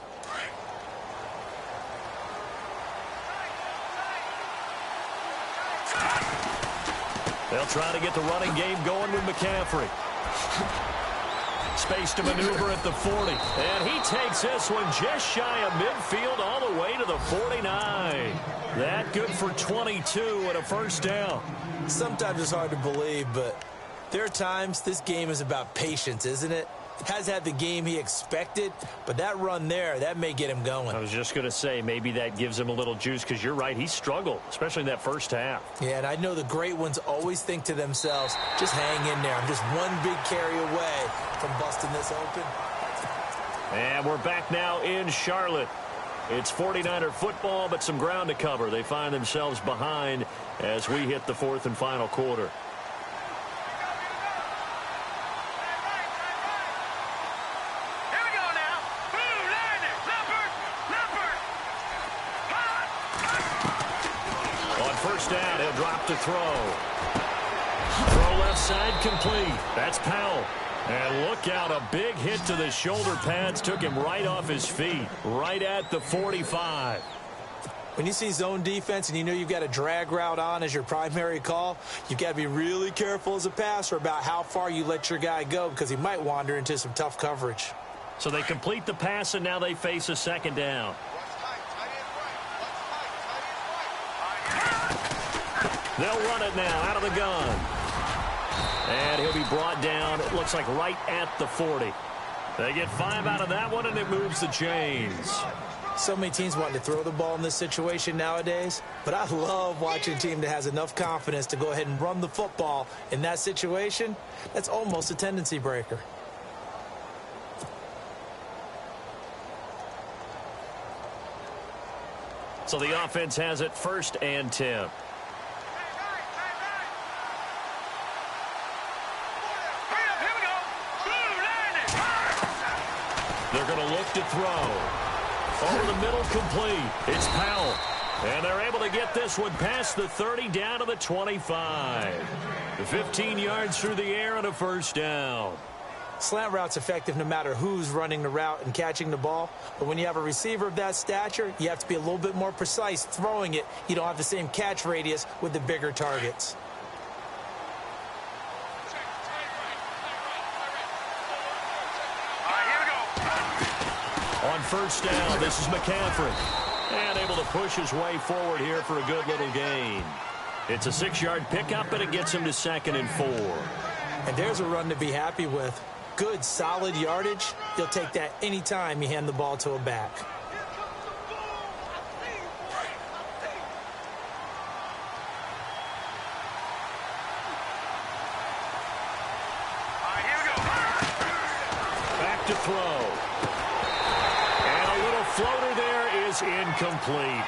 They'll try to get the running game going with McCaffrey. Space to maneuver at the 40. And he takes this one just shy of midfield all the way to the 49. That good for 22 and a first down. Sometimes it's hard to believe, but there are times this game is about patience, isn't it? Has had the game he expected, but that run there, that may get him going. I was just going to say, maybe that gives him a little juice, because you're right, he struggled, especially in that first half. Yeah, and I know the great ones always think to themselves, just hang in there. I'm just one big carry away from busting this open. And we're back now in Charlotte. It's 49er football, but some ground to cover. They find themselves behind as we hit the fourth and final quarter. First down, he'll drop to throw. Throw left side complete. That's Powell. And look out, a big hit to the shoulder pads. Took him right off his feet, right at the 45. When you see zone defense and you know you've got a drag route on as your primary call, you've got to be really careful as a passer about how far you let your guy go, because he might wander into some tough coverage. So they complete the pass, and now they face a second down. They'll run it now out of the gun. And he'll be brought down, it looks like right at the 40. They get 5 out of that one, and it moves the chains. So many teams want to throw the ball in this situation nowadays, but I love watching a team that has enough confidence to go ahead and run the football in that situation. That's almost a tendency breaker. So the offense has it 1st and 10. They're going to look to throw. Over the middle, complete. It's Powell. And they're able to get this one past the 30 down to the 25. 15 yards through the air and a first down. Slant route's effective no matter who's running the route and catching the ball. But when you have a receiver of that stature, you have to be a little bit more precise throwing it. You don't have the same catch radius with the bigger targets. On first down, this is McCaffrey. And able to push his way forward here for a good little gain. It's a 6-yard pickup, and it gets him to 2nd and 4. And there's a run to be happy with. Good, solid yardage. You'll take that anytime you hand the ball to a back. Back to throw. Floater there is incomplete.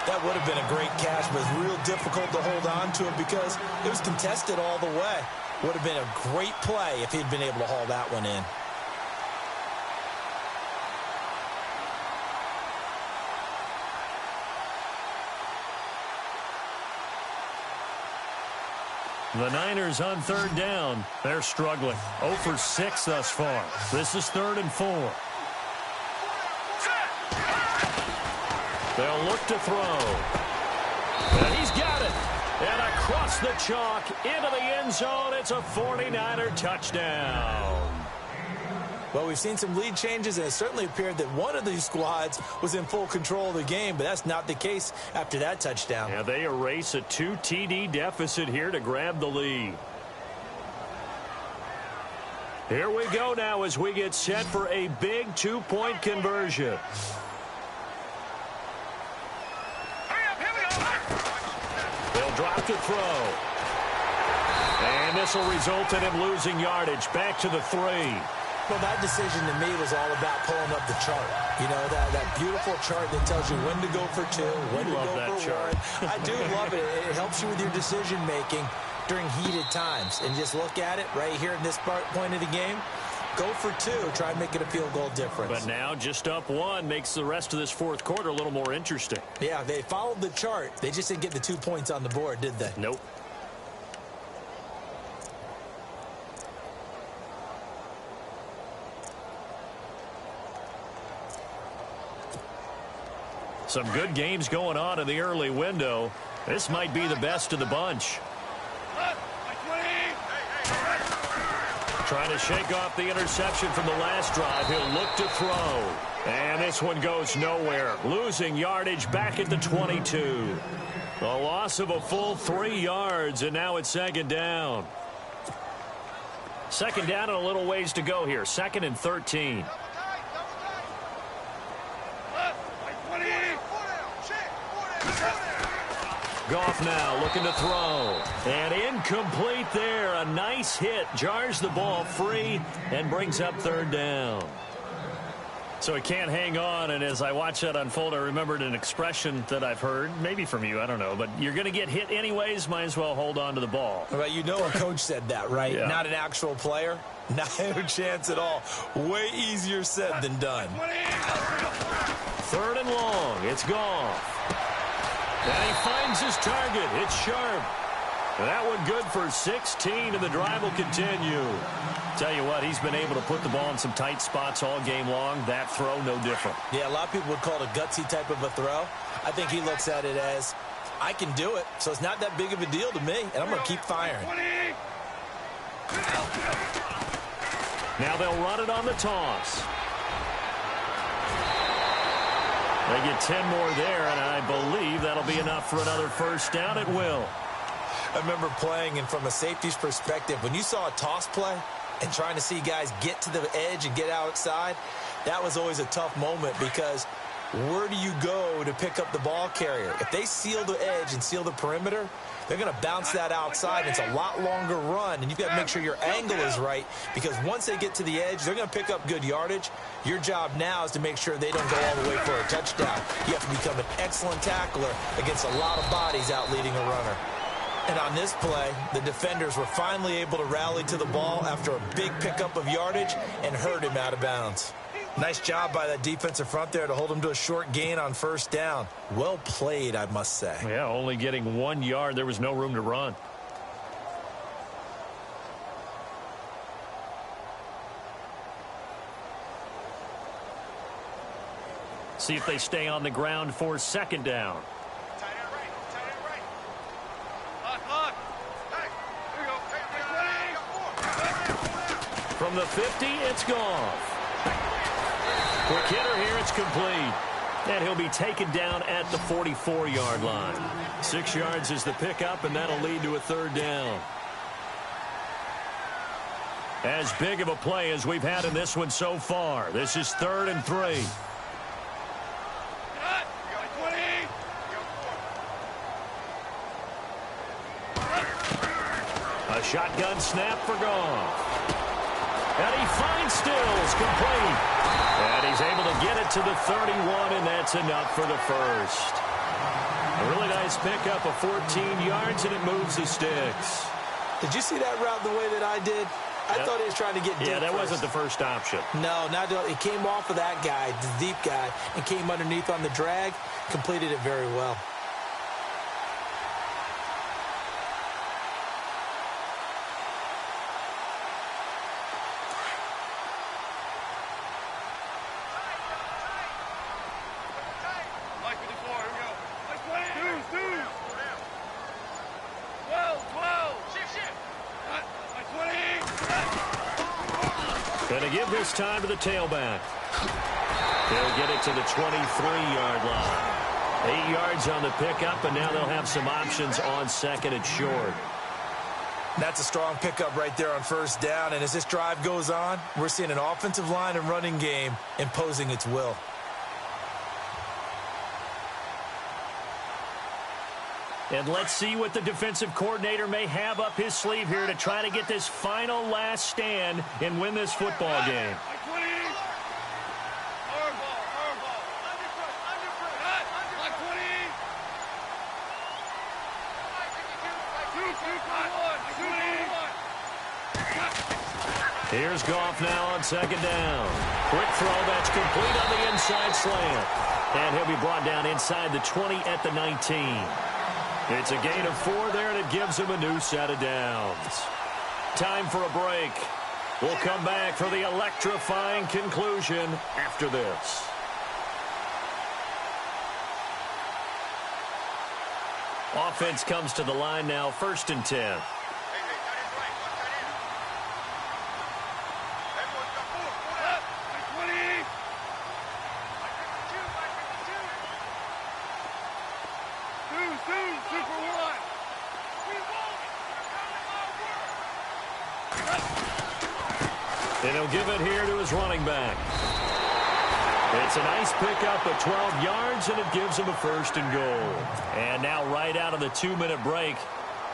That would have been a great catch, but it's real difficult to hold on to it because it was contested all the way. Would have been a great play if he'd been able to haul that one in. The Niners on 3rd down. They're struggling. 0 for 6 thus far. This is 3rd and 4. They'll look to throw. And he's got it. And across the chalk into the end zone. It's a 49er touchdown. Well, we've seen some lead changes, and it certainly appeared that one of these squads was in full control of the game, but that's not the case after that touchdown. Yeah, they erase a 2 TD deficit here to grab the lead. Here we go now as we get set for a big 2-point conversion. They'll drop to throw. And this will result in him losing yardage. Back to the 3. Well, that decision to me was all about pulling up the chart. You know, that beautiful chart that tells you when to go for 2, when to go for 1. I do love it. It helps you with your decision-making during heated times. And just look at it right here in this point of the game. Go for 2. Try and make it a field goal difference. But now just up 1 makes the rest of this fourth quarter a little more interesting. Yeah, they followed the chart. They just didn't get the 2 points on the board, did they? Nope. Some good games going on in the early window. This might be the best of the bunch. Trying to shake off the interception from the last drive. He'll look to throw. And this one goes nowhere. Losing yardage back at the 22. A loss of a full 3 yards, and now it's second down. Second down and a little ways to go here. 2nd and 13. Goff now looking to throw. And incomplete there. A nice hit. Jars the ball free and brings up 3rd down. So he can't hang on, and as I watch that unfold, I remembered an expression that I've heard, maybe from you, I don't know, but you're going to get hit anyways, might as well hold on to the ball. Well, you know a coach said that, right? Yeah. Not an actual player. Not a chance at all. Way easier said than done. 3rd and long. It's Goff. And he finds his target. It's sharp. That one good for 16, and the drive will continue. Tell you what, he's been able to put the ball in some tight spots all game long. That throw, no different. Yeah, a lot of people would call it a gutsy type of a throw. I think he looks at it as, I can do it, so it's not that big of a deal to me, and I'm going to keep firing. Now they'll run it on the toss. They get 10 more there, and I believe that'll be enough for another first down. It will. I remember playing, and from a safety's perspective, when you saw a toss play and trying to see guys get to the edge and get outside, that was always a tough moment because where do you go to pick up the ball carrier? If they seal the edge and seal the perimeter, they're going to bounce that outside. It's a lot longer run, and you've got to make sure your angle is right because once they get to the edge, they're going to pick up good yardage. Your job now is to make sure they don't go all the way for a touchdown. You have to become an excellent tackler against a lot of bodies out leading a runner. And on this play, the defenders were finally able to rally to the ball after a big pickup of yardage and hurt him out of bounds. Nice job by that defensive front there to hold him to a short gain on first down. Well played, I must say. Yeah, only getting 1 yard. There was no room to run. See if they stay on the ground for second down. From the 50, it's Goff. Quick hitter here, it's complete. And he'll be taken down at the 44-yard line. 6 yards is the pickup, and that'll lead to a 3rd down. As big of a play as we've had in this one so far. This is 3rd and 3. A shotgun snap for Goff. And he finds Stills, complete. And he's able to get it to the 31, and that's enough for the first. A really nice pickup of 14 yards, and it moves the sticks. Did you see that route the way that I did? I thought he was trying to get deep. Yeah, that wasn't the first option. No, he came off of that guy, the deep guy, and came underneath on the drag, completed it very well. Going to give this time to the tailback. They'll get it to the 23-yard line. 8 yards on the pickup, and now they'll have some options on second and short. That's a strong pickup right there on first down, and as this drive goes on, we're seeing an offensive line and running game imposing its will. And let's see what the defensive coordinator may have up his sleeve here to try to get this final last stand and win this football game. Here's Goff now on second down. Quick throw, that's complete on the inside slant. And he'll be brought down inside the 20 at the 19. It's a gain of 4 there, and it gives him a new set of downs. Time for a break. We'll come back for the electrifying conclusion after this. Offense comes to the line now, 1st and 10. And he'll give it here to his running back. It's a nice pickup of 12 yards, and it gives him a 1st and goal. And now right out of the 2-minute break,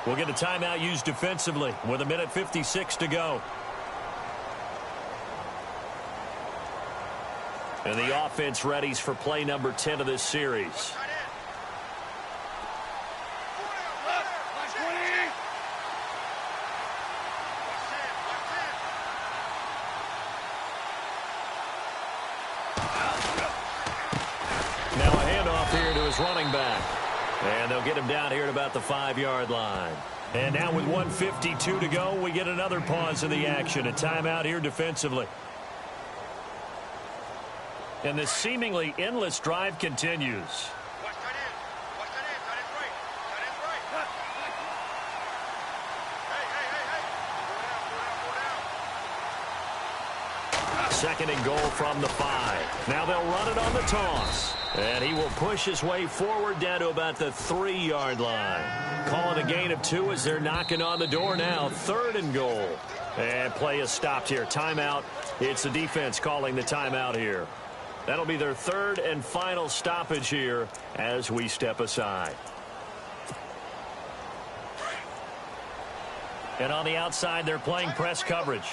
we'll get a timeout used defensively with 1:56 to go. And the offense readies for play number 10 of this series. Now a handoff here to his running back. And they'll get him down here at about the 5-yard line. And now with 1:52 to go, we get another pause in the action. A timeout here defensively. And this seemingly endless drive continues. Second and goal from the 5. Now they'll run it on the toss. And he will push his way forward down to about the 3-yard line. Call it a gain of 2 as they're knocking on the door now. 3rd and goal. And play is stopped here. Timeout. It's the defense calling the timeout here. That'll be their 3rd and final stoppage here as we step aside. And on the outside, they're playing press coverage.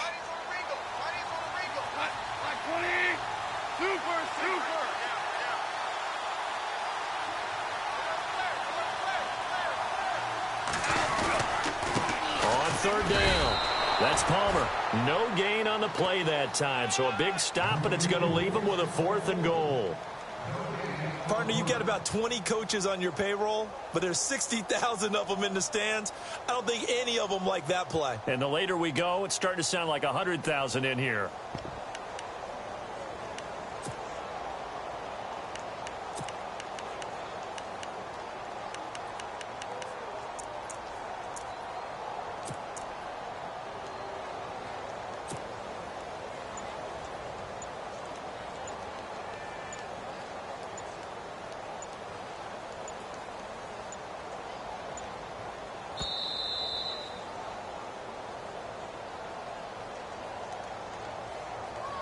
On 3rd down. That's Palmer. No gain on the play that time. So a big stop, and it's going to leave him with a 4th and goal. Partner, you've got about 20 coaches on your payroll, but there's 60,000 of them in the stands. I don't think any of them like that play. And the later we go, it's starting to sound like 100,000 in here.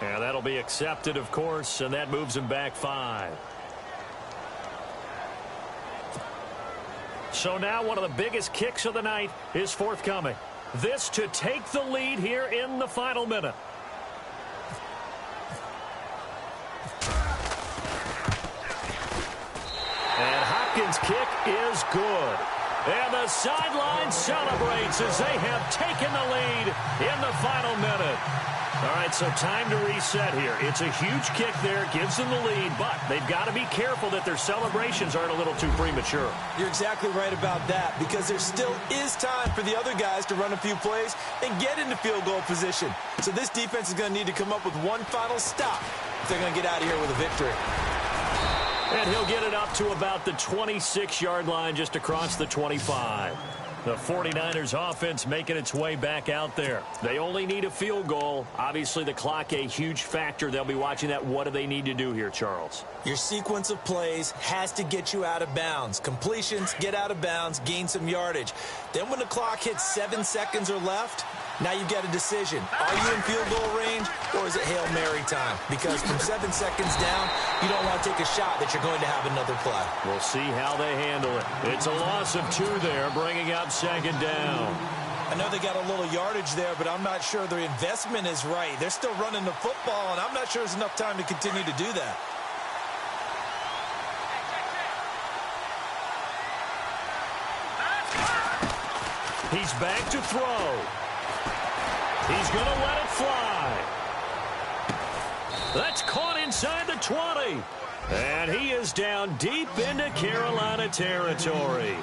And that'll be accepted, of course, and that moves him back 5. So now one of the biggest kicks of the night is forthcoming. This to take the lead here in the final minute. And Hopkins' kick is good. And the sideline celebrates as they have taken the lead in the final minute. All right, so time to reset here. It's a huge kick there, gives them the lead, but they've got to be careful that their celebrations aren't a little too premature. You're exactly right about that, because there still is time for the other guys to run a few plays and get into field goal position. So this defense is going to need to come up with one final stop if they're going to get out of here with a victory. And he'll get it up to about the 26-yard line, just across the 25. The 49ers offense making its way back out there. They only need a field goal. Obviously, the clock a huge factor. They'll be watching that. What do they need to do here, Charles? Your sequence of plays has to get you out of bounds. Completions, get out of bounds, gain some yardage. Then when the clock hits 7 seconds or left, now you've got a decision. Are you in field goal range, or is it Hail Mary time? Because from 7 seconds down, you don't want to take a shot that you're going to have another play. We'll see how they handle it. It's a loss of 2 there, bringing up 2nd down. I know they got a little yardage there, but I'm not sure their investment is right. They're still running the football, and I'm not sure there's enough time to continue to do that. He's back to throw. He's going to let it fly. That's caught inside the 20. And he is down deep into Carolina territory.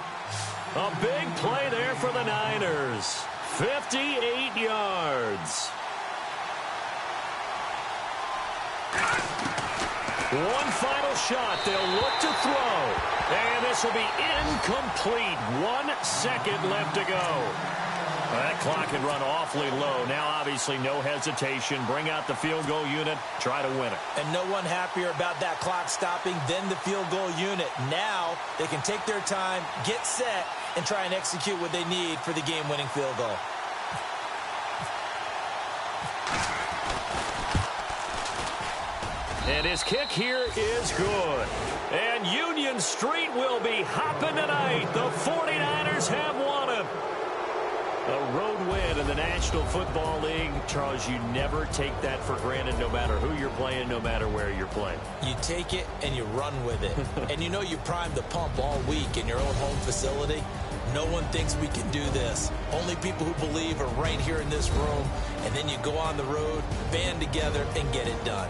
A big play there for the Niners. 58 yards. One final shot. They'll look to throw. And this will be incomplete. 1 second left to go. That clock had run awfully low. Now, obviously, no hesitation. Bring out the field goal unit. Try to win it. And no one happier about that clock stopping than the field goal unit. Now, they can take their time, get set, and try and execute what they need for the game-winning field goal. And his kick here is good. And Union Street will be hopping tonight. The 49ers have won it. A road win in the National Football League. Charles, you never take that for granted no matter who you're playing, no matter where you're playing. You take it and you run with it. And you know you primed the pump all week in your own home facility. No one thinks we can do this. Only people who believe are right here in this room. And then you go on the road, band together, and get it done.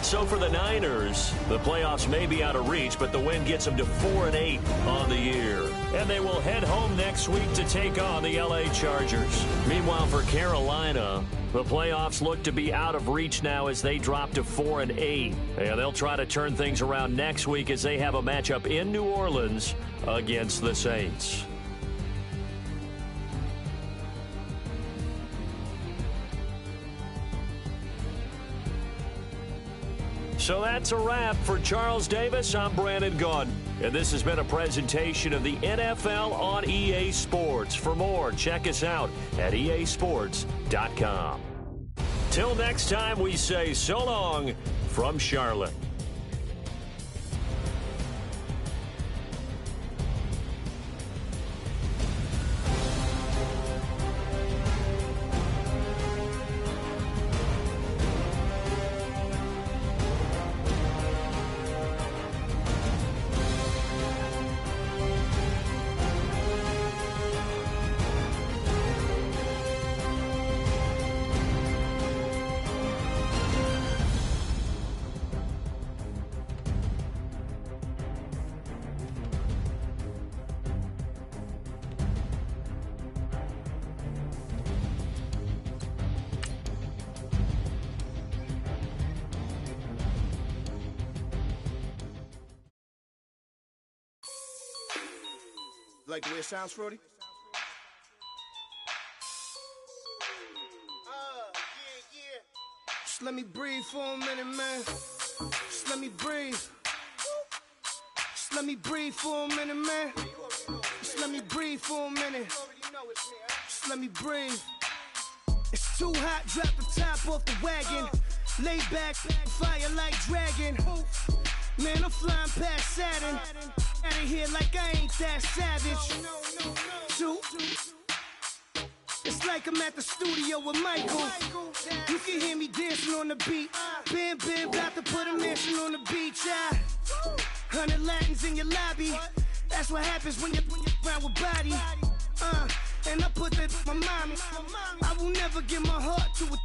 So for the Niners, the playoffs may be out of reach, but the win gets them to 4-8 on the year. And they will head home next week to take on the LA Chargers. Meanwhile, for Carolina, the playoffs look to be out of reach now as they drop to 4-8. And they'll try to turn things around next week as they have a matchup in New Orleans against the Saints. So that's a wrap. For Charles Davis, I'm Brandon Gunn. And this has been a presentation of the NFL on EA Sports. For more, check us out at easports.com. Till next time, we say so long from Charlotte. Like the way it sounds, Frody? Just let me breathe for a minute, man. Just let me breathe. Just let me breathe for a minute, man. Just let me breathe for a minute. Just let me breathe. It's too hot, drop the top off the wagon. Lay back, fire like dragon. Man, I'm flying past Saturn. Out of here like I ain't that savage. Two. It's like I'm at the studio with Michael. You can hear me dancing on the beat. Bam, bam, about to put a mansion on the beach. 100 Latins in your lobby. That's what happens when you're around with body. And I put that my mommy. I will never give my heart to a